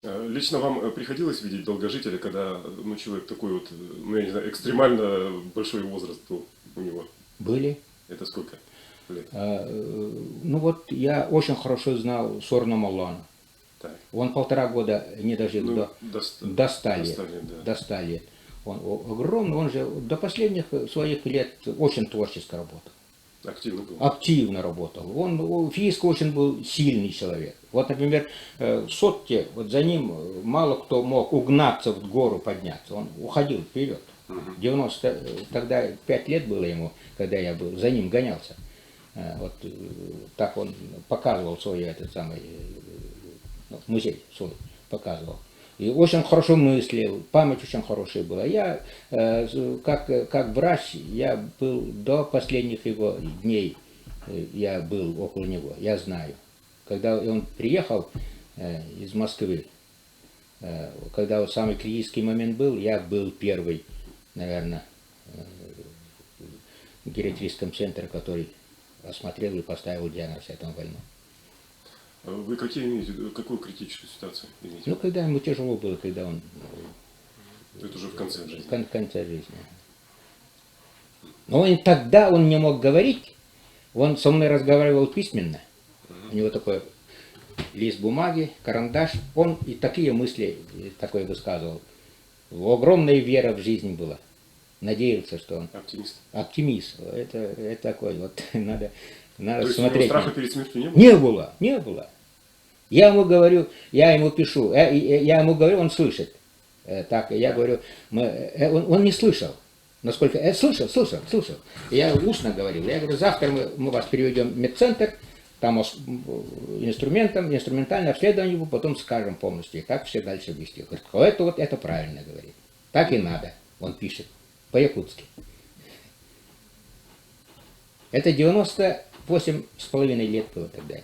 Лично вам приходилось видеть долгожителя, когда ну, человек такой вот, ну я не знаю, экстремально большой возраст был у него? Были. Это сколько лет? Ну вот я очень хорошо знал Сорна Моллана. Так. Он 1,5 года не дожил Ну, до 100 лет. 100 лет, да. До 100 лет. Он огромный, он же до последних своих лет очень творчески работал. Активно был. Активно работал. Он физически очень был сильный человек. Вот, например, в Сотте, вот за ним мало кто мог угнаться в гору, подняться. Он уходил вперед. 90, тогда 5 лет было ему, когда я был, за ним гонялся. Вот так он показывал свой этот самый музей свой показывал. И очень хорошо мыслил, память очень хорошая была. Я, как врач, я был до последних его дней, я был около него, я знаю. Когда он приехал из Москвы, когда вот самый критический момент был, я был первый, наверное, в гериатрическом центре, который осмотрел и поставил диагноз этому больному. Вы какую критическую ситуацию имеете? Ну, когда ему тяжело было, когда он... Это уже в конце жизни. В конце жизни. Но тогда он не мог говорить, он со мной разговаривал письменно. У него такой лист бумаги, карандаш, он и такие мысли такое высказывал. Огромная вера в жизнь была. Надеялся, что он... Оптимист. Оптимист. Это такой вот, надо То есть смотреть. у него страха перед смертью не было? Не было, не было. Я ему говорю, я ему пишу, я ему говорю, он слышит. Так, я говорю, он не слышал. Насколько... слышал. Я устно говорил. Я говорю, завтра мы вас переведем в медцентр, там инструментальное обследование, потом скажем полностью, как все дальше вести. Говорит, это правильно говорит. Так и надо, он пишет, по-якутски. Это 98,5 лет было тогда.